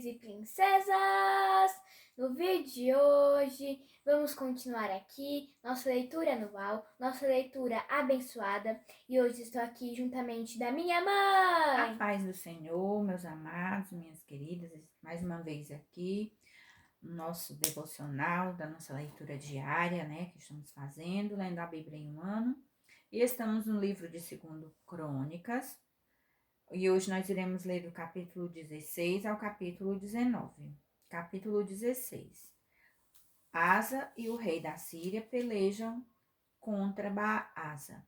príncipes e princesas! No vídeo de hoje, vamos continuar aqui nossa leitura anual, nossa leitura abençoada. E hoje estou aqui juntamente da minha mãe! A paz do Senhor, meus amados, minhas queridas, mais uma vez aqui, no nosso devocional da nossa leitura diária, né, que estamos fazendo, lendo a Bíblia em um ano. E estamos no livro de 2 Crônicas, e hoje nós iremos ler do capítulo 16 ao capítulo 19. Capítulo 16. Asa e o rei da Síria pelejam contra Baasa.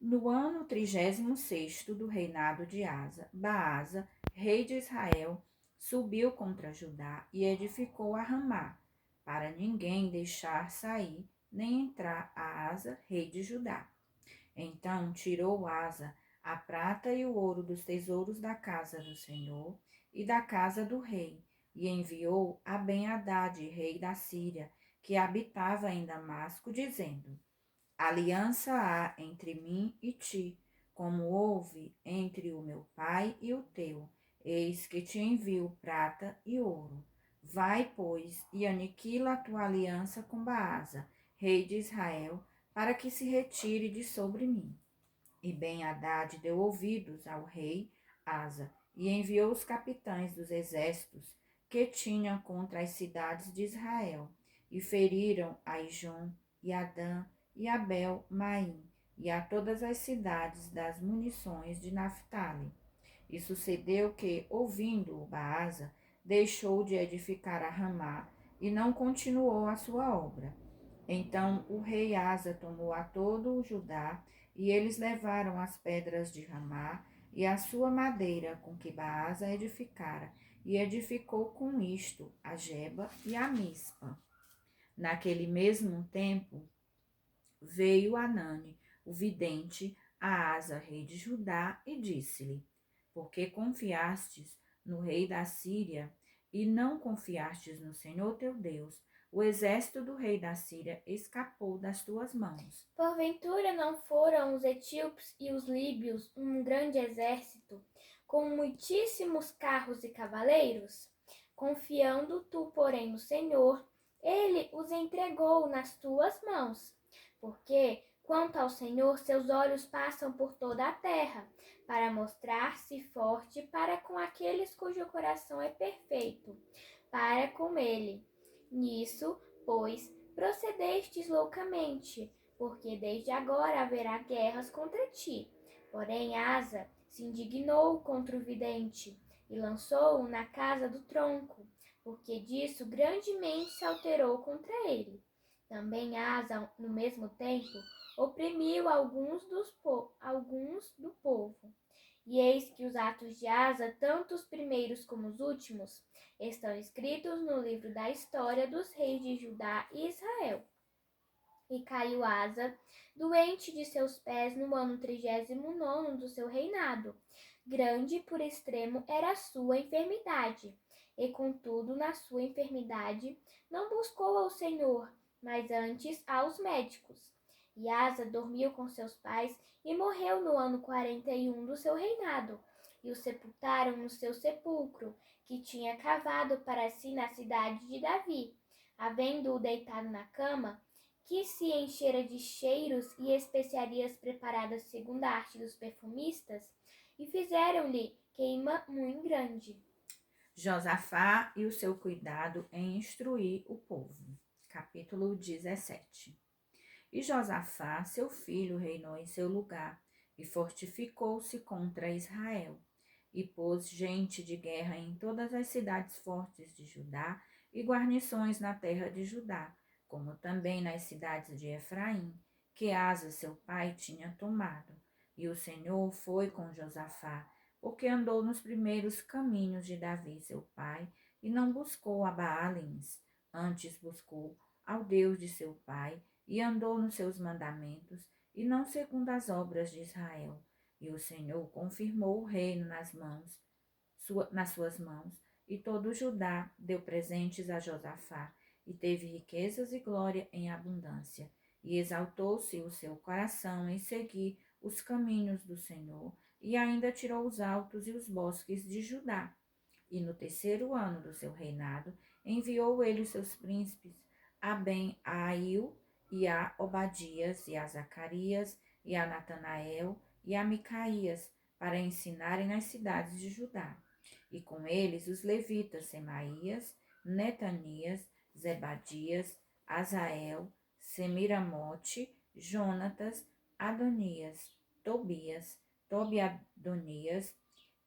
No ano 36º do reinado de Asa, Baasa, rei de Israel, subiu contra Judá e edificou a Ramá, para ninguém deixar sair nem entrar a Asa, rei de Judá. Então tirou Asa a prata e o ouro dos tesouros da casa do Senhor e da casa do rei, e enviou a Ben-Hadad, rei da Síria, que habitava em Damasco, dizendo: aliança há entre mim e ti, como houve entre o meu pai e o teu. Eis que te envio prata e ouro. Vai, pois, e aniquila a tua aliança com Baasa, rei de Israel, para que se retire de sobre mim. E Ben-Hadad deu ouvidos ao rei Asa, e enviou os capitães dos exércitos que tinham contra as cidades de Israel, e feriram a Ijon e Adã e Abel Maim, e a todas as cidades das munições de Naphtali. E sucedeu que, ouvindo-o Baasa, deixou de edificar a Ramá, e não continuou a sua obra. Então o rei Asa tomou a todo o Judá, e eles levaram as pedras de Ramá e a sua madeira com que Baasa edificara, e edificou com isto a Geba e a Mispa. Naquele mesmo tempo veio Anani, o vidente, a Asa, rei de Judá, e disse-lhe: por que confiastes no rei da Síria e não confiastes no Senhor teu Deus? O exército do rei da Síria escapou das tuas mãos. Porventura não foram os etíopes e os líbios um grande exército, com muitíssimos carros e cavaleiros? Confiando tu, porém, no Senhor, ele os entregou nas tuas mãos. Porque, quanto ao Senhor, seus olhos passam por toda a terra, para mostrar-se forte para com aqueles cujo coração é perfeito, para com ele. Nisso, pois, procedestes loucamente, porque desde agora haverá guerras contra ti. Porém, Asa se indignou contra o vidente e lançou-o na casa do tronco, porque disso grandemente se alterou contra ele. Também Asa, no mesmo tempo, oprimiu alguns do povo. E eis que os atos de Asa, tanto os primeiros como os últimos, estão escritos no livro da história dos reis de Judá e Israel. E caiu Asa, doente de seus pés, no ano 39º do seu reinado. Grande por extremo era a sua enfermidade. E contudo, na sua enfermidade, não buscou ao Senhor, mas antes aos médicos. E Asa dormiu com seus pais e morreu no ano 41 do seu reinado. E o sepultaram no seu sepulcro, que tinha cavado para si na cidade de Davi. Havendo-o deitado na cama, que se enchera de cheiros e especiarias preparadas segundo a arte dos perfumistas, e fizeram-lhe queima muito grande. Josafá e o seu cuidado em instruir o povo. Capítulo 17. E Josafá, seu filho, reinou em seu lugar, e fortificou-se contra Israel, e pôs gente de guerra em todas as cidades fortes de Judá, e guarnições na terra de Judá, como também nas cidades de Efraim, que Asa, seu pai, tinha tomado. E o Senhor foi com Josafá, porque andou nos primeiros caminhos de Davi, seu pai, e não buscou a Baalins, antes buscou ao Deus de seu pai, e andou nos seus mandamentos, e não segundo as obras de Israel. E o Senhor confirmou o reino nas suas mãos, e todo Judá deu presentes a Josafá, e teve riquezas e glória em abundância. E exaltou-se o seu coração em seguir os caminhos do Senhor, e ainda tirou os altos e os bosques de Judá. E no 3º ano do seu reinado, enviou ele os seus príncipes a Ben-Ail e a Obadias e a Zacarias e a Natanael e a Micaías para ensinarem nas cidades de Judá. E com eles os levitas Semaías, Netanias, Zebadias, Asael, Semiramote, Jonatas, Adonias, Tobias, Tobiadonias,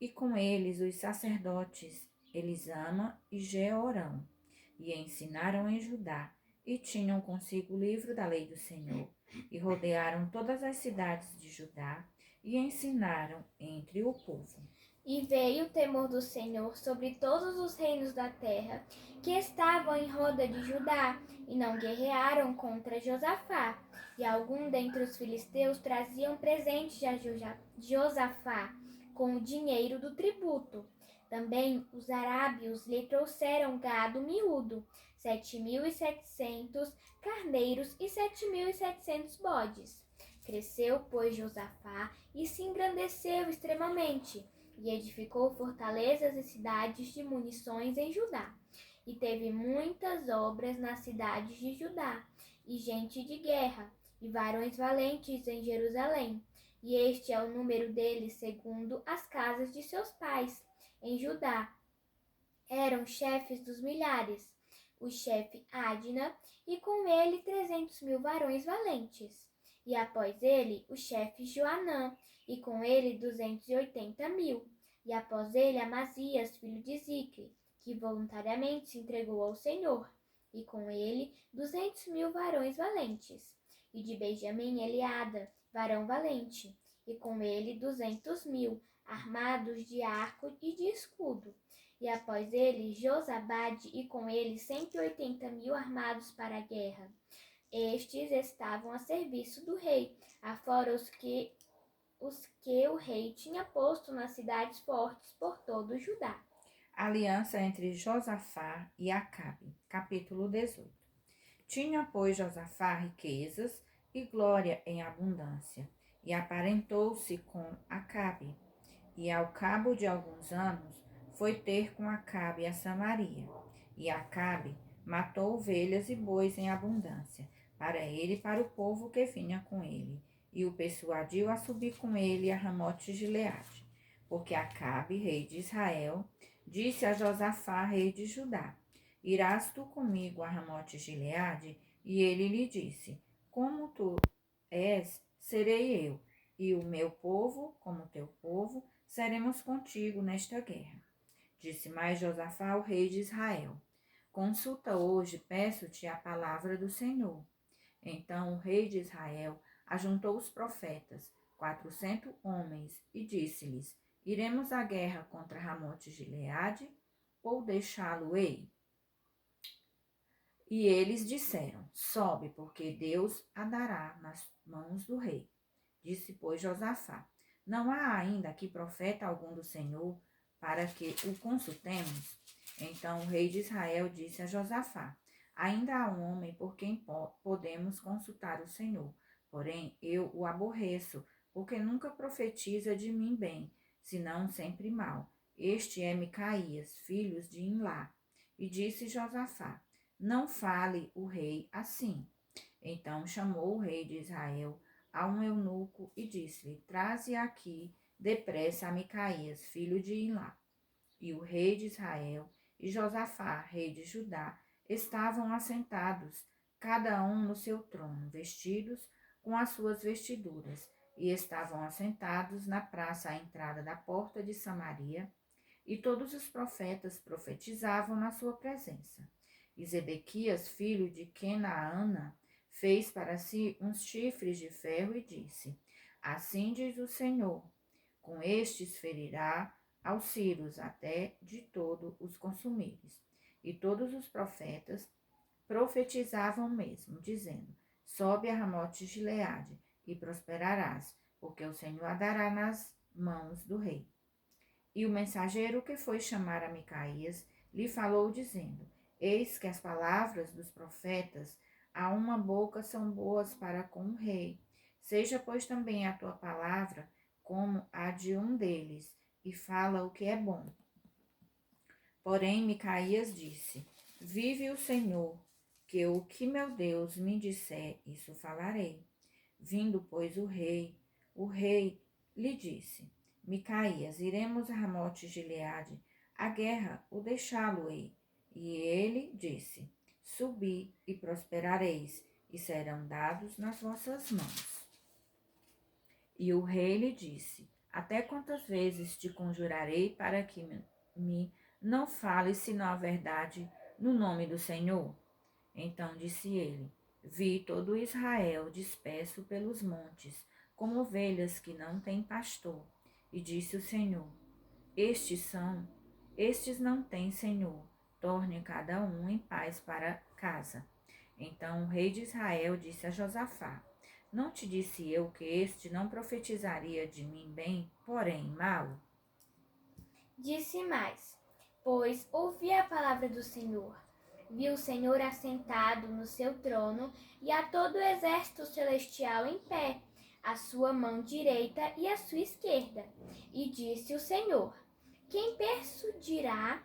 e com eles os sacerdotes Elisama e Jeorão, e ensinaram em Judá, e tinham consigo o livro da lei do Senhor, e rodearam todas as cidades de Judá, e ensinaram entre o povo. E veio o temor do Senhor sobre todos os reinos da terra, que estavam em roda de Judá, e não guerrearam contra Josafá. E algum dentre os filisteus traziam presentes a Josafá, com o dinheiro do tributo. Também os arábios lhe trouxeram gado miúdo, 7.700 carneiros e 7.700 bodes. Cresceu, pois, Josafá e se engrandeceu extremamente, e edificou fortalezas e cidades de munições em Judá. E teve muitas obras nas cidades de Judá, e gente de guerra, e varões valentes em Jerusalém. E este é o número deles segundo as casas de seus pais. Em Judá eram chefes dos milhares, o chefe Adna, e com ele 300.000 varões valentes. E após ele, o chefe Joanã, e com ele 280.000. E após ele, Amazias, filho de Zicre, que voluntariamente se entregou ao Senhor, e com ele 200.000 varões valentes. E de Benjamim, Eliada, varão valente, e com ele 200.000, armados de arco e de escudo. E após ele, Josabade, e com ele 180.000 armados para a guerra. Estes estavam a serviço do rei, afora os que o rei tinha posto nas cidades fortes por todo Judá. Aliança entre Josafá e Acabe. Capítulo 18. Tinha, pois, Josafá riquezas e glória em abundância, e aparentou-se com Acabe. E ao cabo de alguns anos, foi ter com Acabe a Samaria. E Acabe matou ovelhas e bois em abundância, para ele e para o povo que vinha com ele, e o persuadiu a subir com ele a Ramote de Gileade. Porque Acabe, rei de Israel, disse a Josafá, rei de Judá: Irás tu comigo a Ramote de Gileade? E ele lhe disse: Como tu és, serei eu, e o meu povo, como teu povo, seremos contigo nesta guerra. Disse mais Josafá ao rei de Israel: Consulta hoje, peço-te a palavra do Senhor. Então o rei de Israel ajuntou os profetas, 400 homens, e disse-lhes: Iremos à guerra contra Ramote de Gileade, ou deixá-lo-ei? E eles disseram: Sobe, porque Deus a dará nas mãos do rei. Disse, pois, Josafá: Não há ainda aqui profeta algum do Senhor, para que o consultemos? Então o rei de Israel disse a Josafá: Ainda há um homem por quem podemos consultar o Senhor, porém eu o aborreço, porque nunca profetiza de mim bem, senão sempre mal. Este é Micaías, filho de Imlá. E disse Josafá: Não fale o rei assim. Então chamou o rei de Israel a um eunuco e disse-lhe: Traze aqui depressa a Micaías, filho de Imlá. E o rei de Israel e Josafá, rei de Judá, estavam assentados, cada um no seu trono, vestidos com as suas vestiduras, e estavam assentados na praça à entrada da porta de Samaria, e todos os profetas profetizavam na sua presença. E Zedequias, filho de Kenaana, fez para si uns chifres de ferro e disse: Assim diz o Senhor: Com estes ferirá aos sírios até de todo os consumires. E todos os profetas profetizavam mesmo, dizendo: Sobe a Ramote de Gileade e prosperarás, porque o Senhor a dará nas mãos do rei. E o mensageiro que foi chamar a Micaías lhe falou, dizendo: Eis que as palavras dos profetas a uma boca são boas para com o rei. Seja, pois, também a tua palavra como a de um deles, e fala o que é bom. Porém, Micaías disse: Vive o Senhor, que o que meu Deus me disser, isso falarei. Vindo, pois, o rei lhe disse: Micaías, iremos a Ramote-Gileade, a guerra o deixá-lo-ei. E ele disse: Subi e prosperareis, e serão dados nas vossas mãos. E o rei lhe disse: Até quantas vezes te conjurarei para que me não fales senão a verdade no nome do Senhor? Então disse ele: Vi todo Israel disperso pelos montes, como ovelhas que não têm pastor. E disse o Senhor: estes não têm senhor. Torne cada um em paz para casa. Então o rei de Israel disse a Josafá: Não te disse eu que este não profetizaria de mim bem, porém mal? Disse mais, pois ouvi a palavra do Senhor. Vi o Senhor assentado no seu trono e a todo o exército celestial em pé, a sua mão direita e a sua esquerda. E disse o Senhor: Quem persuadirá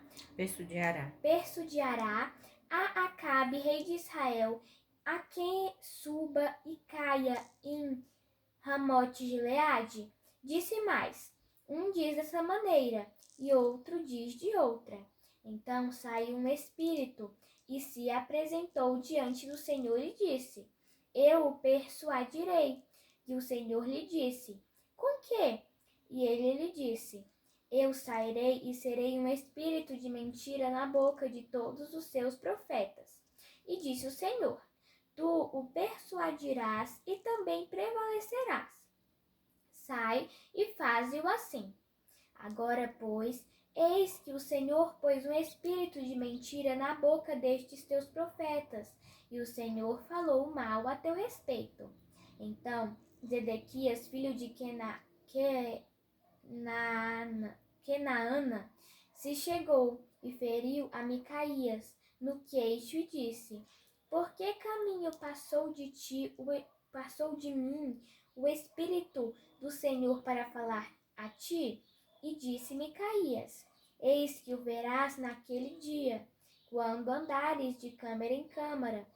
a Acabe, rei de Israel, a quem suba e caia em Ramote-Gileade? Disse mais, um diz dessa maneira e outro diz de outra. Então saiu um espírito e se apresentou diante do Senhor e disse: Eu o persuadirei. E o Senhor lhe disse: Com que? E ele lhe disse: Eu sairei e serei um espírito de mentira na boca de todos os seus profetas. E disse o Senhor: Tu o persuadirás e também prevalecerás. Sai e faze-o assim. Agora, pois, eis que o Senhor pôs um espírito de mentira na boca destes teus profetas, e o Senhor falou mal a teu respeito. Então, Zedequias, filho de Kenaana, se chegou e feriu a Micaías no queixo e disse: Por que caminho passou de mim o Espírito do Senhor para falar a ti? E disse Micaías: Eis que o verás naquele dia, quando andares de câmara em câmara,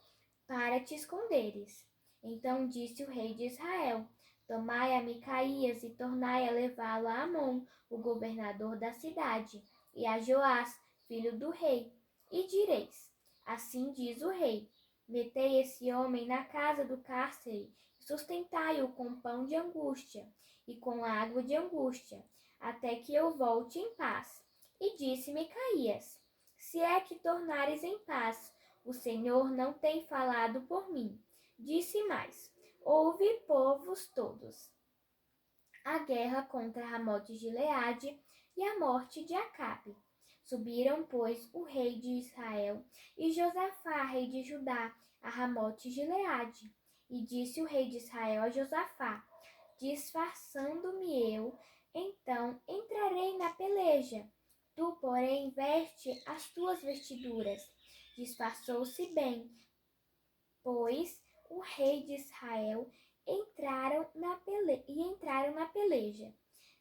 para te esconderes. Então disse o rei de Israel: Tomai a Micaías e tornai a levá-lo a Amon, o governador da cidade, e a Joás, filho do rei. E direis: Assim diz o rei: Metei esse homem na casa do cárcere, e sustentai-o com pão de angústia e com água de angústia, até que eu volte em paz. E disse Micaías: Se é que tornares em paz, o Senhor não tem falado por mim. Disse mais: Ouve, povos todos, a guerra contra Ramote-Gileade e a morte de Acabe. Subiram, pois, o rei de Israel e Josafá, rei de Judá, a Ramote-Gileade. E disse o rei de Israel a Josafá: Disfarçando-me eu, então entrarei na peleja. Tu, porém, veste as tuas vestiduras. Disfarçou-se bem, pois o rei de Israel entraram na peleja.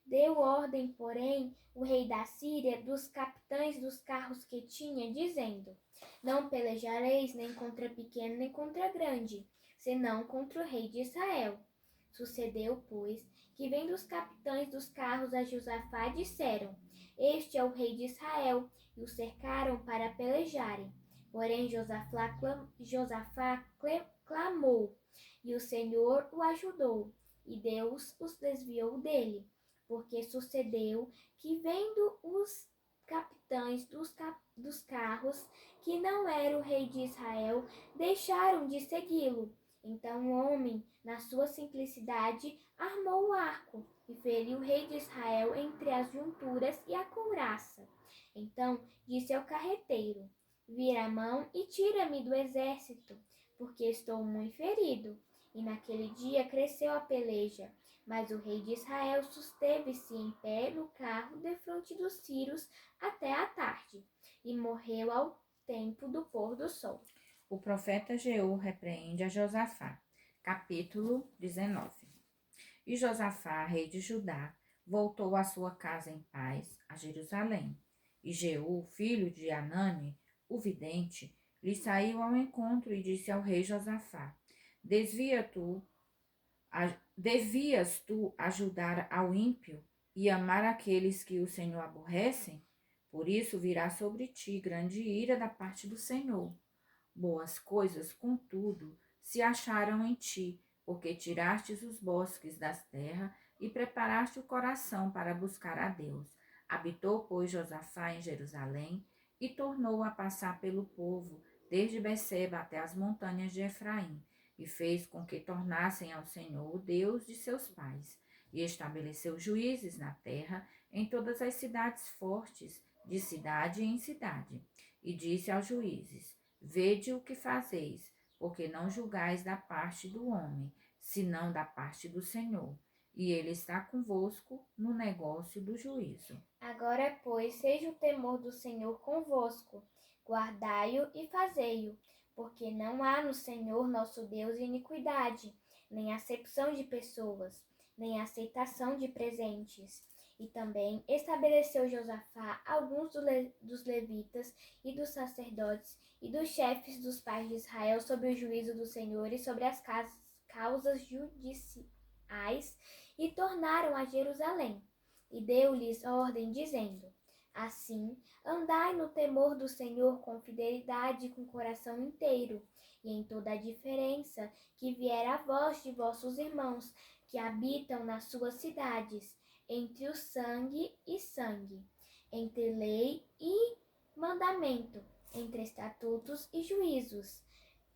Deu ordem, porém, o rei da Síria dos capitães dos carros que tinha, dizendo: Não pelejareis nem contra pequeno nem contra grande, senão contra o rei de Israel. Sucedeu, pois, que vendo os capitães dos carros a Josafá, disseram: Este é o rei de Israel, e o cercaram para pelejarem. Porém Josafá clamou, e o Senhor o ajudou, e Deus os desviou dele. Porque sucedeu que, vendo os capitães dos carros que não era o rei de Israel, deixaram de segui-lo. Então o homem, na sua simplicidade, armou o arco e feriu o rei de Israel entre as junturas e a couraça. Então disse ao carreteiro: Vira a mão e tira-me do exército, porque estou muito ferido. E naquele dia cresceu a peleja, mas o rei de Israel susteve-se em pé no carro defronte dos sírios até a tarde, e morreu ao tempo do pôr do sol. O profeta Jeú repreende a Josafá. Capítulo 19. E Josafá, rei de Judá, voltou à sua casa em paz, a Jerusalém. E Jeú, filho de Anani, o vidente, lhe saiu ao encontro e disse ao rei Josafá: Devias tu ajudar ao ímpio e amar aqueles que o Senhor aborrecem? Por isso virá sobre ti grande ira da parte do Senhor. Boas coisas, contudo, se acharam em ti, porque tirastes os bosques das terras e preparaste o coração para buscar a Deus. Habitou, pois, Josafá em Jerusalém e tornou a passar pelo povo, desde Beceba até as montanhas de Efraim, e fez com que tornassem ao Senhor, o Deus de seus pais, e estabeleceu juízes na terra em todas as cidades fortes, de cidade em cidade. E disse aos juízes: Vede o que fazeis, porque não julgais da parte do homem, senão da parte do Senhor. E ele está convosco no negócio do juízo. Agora, pois, seja o temor do Senhor convosco, guardai-o e fazei-o, porque não há no Senhor nosso Deus iniquidade, nem acepção de pessoas, nem aceitação de presentes. E também estabeleceu Josafá alguns dos levitas e dos sacerdotes e dos chefes dos pais de Israel sobre o juízo do Senhor e sobre as causas judiciais, e tornaram a Jerusalém. E deu-lhes ordem, dizendo: Assim, andai no temor do Senhor com fidelidade e com coração inteiro, e em toda a diferença que vier a vós de vossos irmãos, que habitam nas suas cidades, entre o sangue e sangue, entre lei e mandamento, entre estatutos e juízos.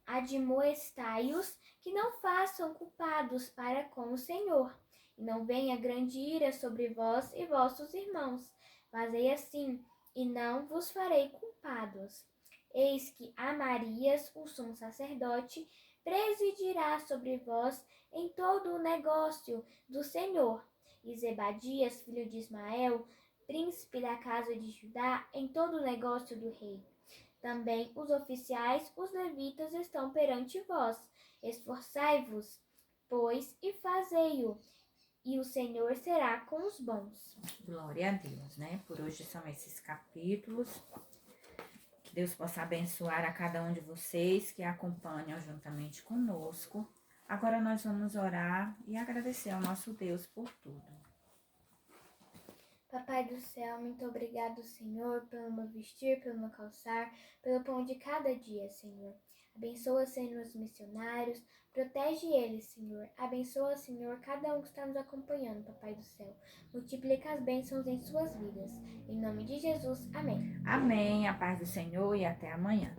Admoestai-os que não façam culpados para com o Senhor, e não venha grande ira sobre vós e vossos irmãos. Fazei assim, e não vos farei culpados. Eis que Amarias, o sumo sacerdote, presidirá sobre vós em todo o negócio do Senhor, e Zebadias, filho de Ismael, príncipe da casa de Judá, em todo o negócio do rei. Também os oficiais, os levitas, estão perante vós. Esforçai-vos, pois, e fazei-o, e o Senhor será com os bons. Glória a Deus, né? Por hoje são esses capítulos. Que Deus possa abençoar a cada um de vocês que acompanham juntamente conosco. Agora nós vamos orar e agradecer ao nosso Deus por tudo. Papai do céu, muito obrigado, Senhor, pelo meu vestir, pelo meu calçar, pelo pão de cada dia, Senhor. Abençoa, Senhor, os missionários, protege eles, Senhor. Abençoa, Senhor, cada um que está nos acompanhando, Papai do céu. Multiplica as bênçãos em suas vidas. Em nome de Jesus, amém. Amém. A paz do Senhor e até amanhã.